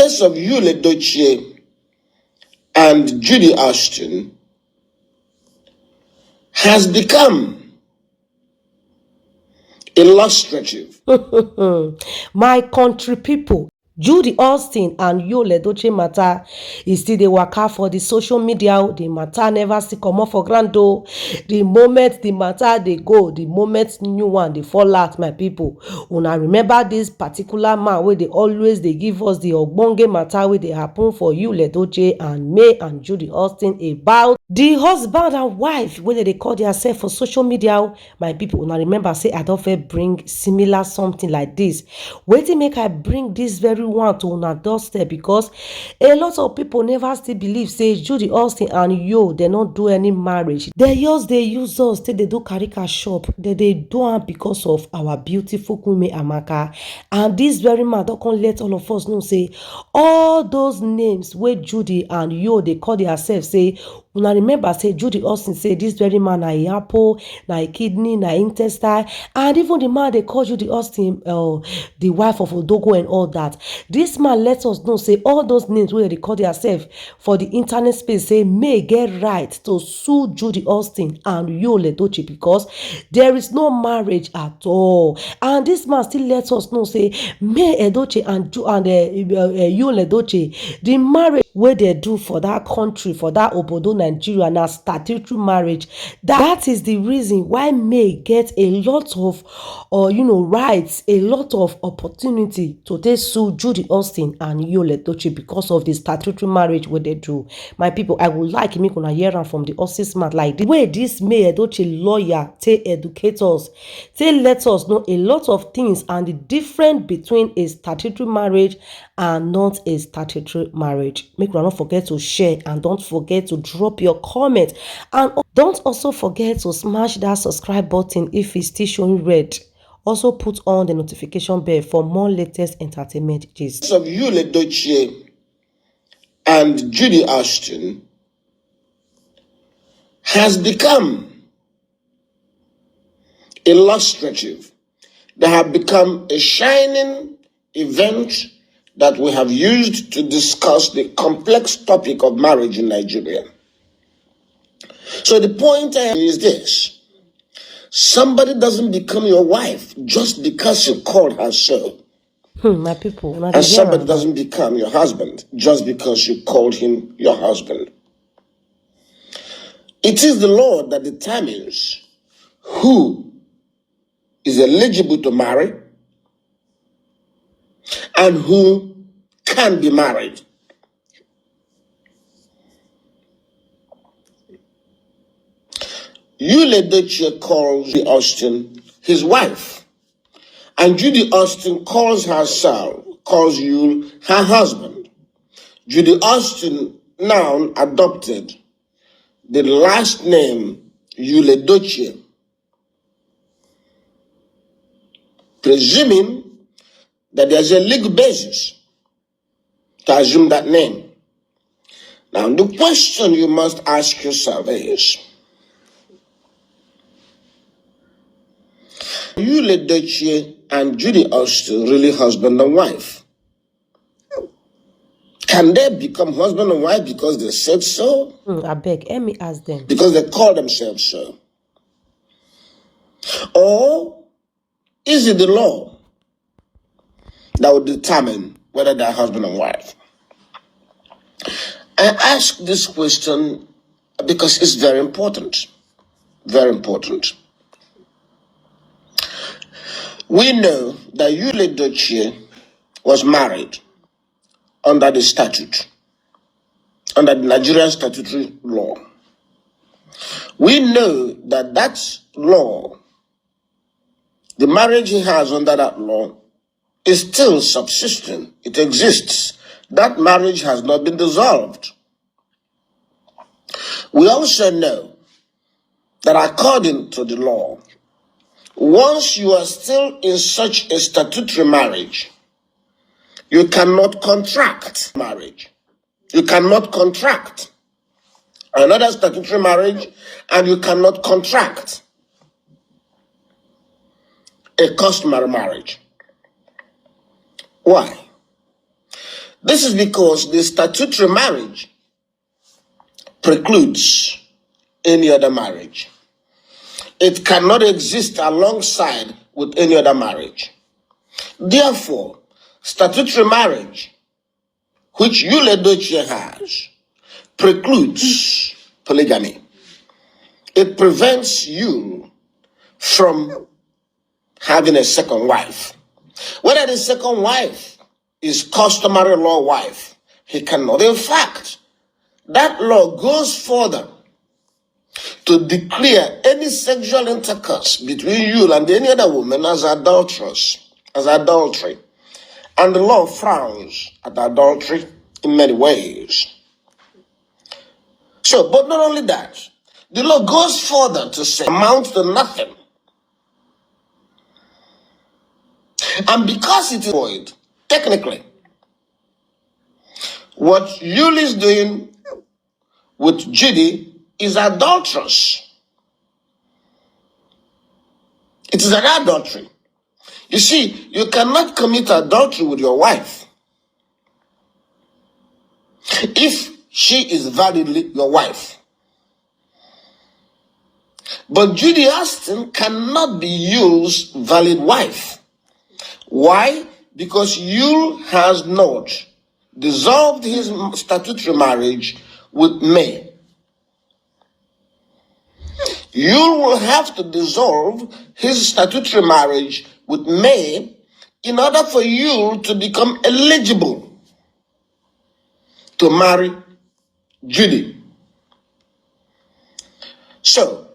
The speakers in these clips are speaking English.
case of Judy and Judy Austin has become illustrative. My country people, Judy Austin and Yul matter is still dey waka for the social media. The matter never still comot for ground o. The moment the matter dey go, the moment new one dey fall out, my people. Una remember this particular man wey dey always dey give us the ogbonge matter wey dey happen for Yul and May and Judy Austin about the husband and wife wey dey call themselves for social media. My people, una remember say I don first bring similar something like this. Wetin make I bring this very one to una doorstep, because a lot of people never still believe say Judy Austin and Yo they not do any marriage. They use us till they do caricature shop. They do am because of our beautiful Queen Amaka. And this very man don't come let all of us know say all those names where Judy and Yo they call themselves, say una remember say Judy Austin say this very man na apple, na kidney, na intestine, and even the man they call Judy Austin the wife of Odogo and all that. This man lets us know say all those names where they call themselves for the internet space say May get right to sue Judy Austin and Yul Edochie because there is no marriage at all. And this man still lets us know say May Edochie and Yul Edochie, the marriage where they do for that country, for that Obodo Nigeria, na statutory marriage. That is the reason why May get a lot of rights, a lot of opportunity to take sue Judy Austin and Yul Edochie because of the statutory marriage where they do. My people, I would like me gonna hear am from the Aussie smart, like the way this May Edochie lawyer take educate us, take let us know a lot of things and the difference between a statutory marriage and not a statutory marriage. Make sure not forget to share and don't forget to drop your comment, and don't also forget to smash that subscribe button if it's still showing red. Also put on the notification bell for more latest entertainment gist. Of Yul and Judy Austin has become illustrative. They have become a shining event that we have used to discuss the complex topic of marriage in Nigeria. So the point is this: somebody doesn't become your wife just because you called her so. My people, and somebody doesn't become your husband just because you called him your husband. It is the Lord that determines who is eligible to marry and who can be married. Yul Edochie calls Judy Austin his wife, and Judy Austin calls Yul her husband. Judy Austin now adopted the last name Yul Edochie, presuming that there's a legal basis to assume that name. Now, the question you must ask yourself is, Yul Edochie and Judy Austin really husband and wife? Can they become husband and wife because they said so? I beg, let me ask them. Because they call themselves so? Or is it the law that will determine whether they're husband and wife? I ask this question because it's very important. Very important. We know that Yul Edochie was married under the statute, under the Nigerian statutory law. We know that that law, the marriage he has under that law, is still subsisting. It exists. That marriage has not been dissolved. We also know that according to the law, once you are still in such a statutory marriage, you cannot contract marriage. You cannot contract another statutory marriage, and you cannot contract a customary marriage. Why? This is because the statutory marriage precludes any other marriage. It cannot exist alongside with any other marriage. Therefore, statutory marriage, which Yul Edochie has, precludes polygamy. It prevents you from having a second wife. Whether the second wife is customary law wife, he cannot. In fact, that law goes further to declare any sexual intercourse between you and any other woman as adulterous, as adultery. And the law frowns at adultery in many ways. So, but not only that, the law goes further to say amounts to nothing. And because it is void, technically, what Yul is doing with Judy is adulterous. It is an adultery. You see, you cannot commit adultery with your wife if she is validly your wife. But Judy Austin cannot be Yul's valid wife. Why? Because Yul has not dissolved his statutory marriage with May. Yul will have to dissolve his statutory marriage with May in order for Yul to become eligible to marry Judy. So,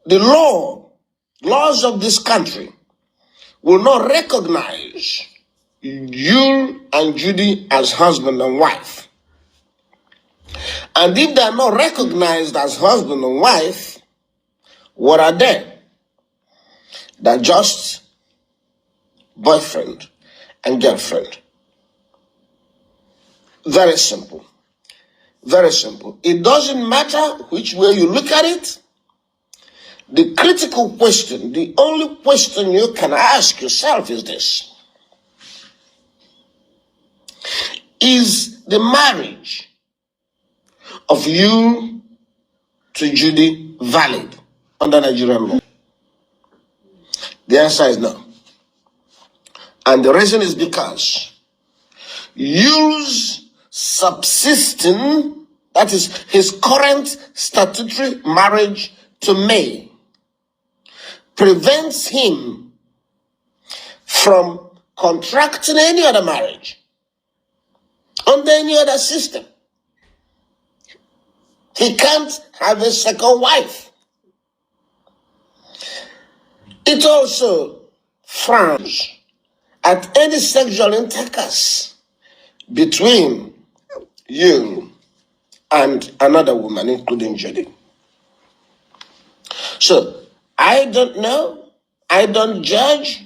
the laws of this country will not recognize Yul and Judy as husband and wife. And if they are not recognized as husband and wife, what are they? They're just boyfriend and girlfriend. Very simple. Very simple. It doesn't matter which way you look at it. The critical question, the only question you can ask yourself is this: is the marriage of you to Judy valid under Nigerian law? The answer is no. And the reason is because Yul's subsisting, that is his current statutory marriage to May, prevents him from contracting any other marriage under any other system. He can't have a second wife. It also frowns at any sexual intercourse between you and another woman, including Judy. So, I don't know, I don't judge,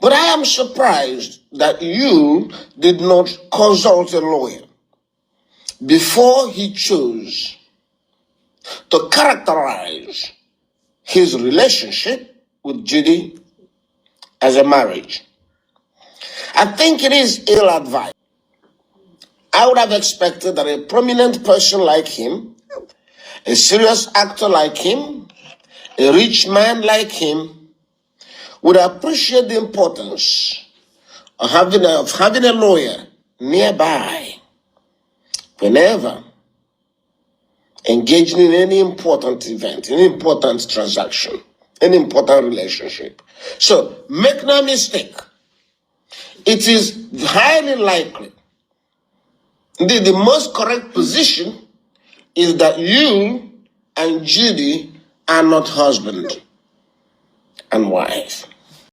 but I am surprised that you did not consult a lawyer before he chose to characterize his relationship with Judy as a marriage. I think it is ill-advised. I would have expected that a prominent person like him, a serious actor like him, a rich man like him, would appreciate the importance of having a lawyer nearby whenever engaging in any important event, any important transaction, any important relationship. So, make no mistake, it is highly likely, indeed the most correct position, is that you and Judy are not husband and wife.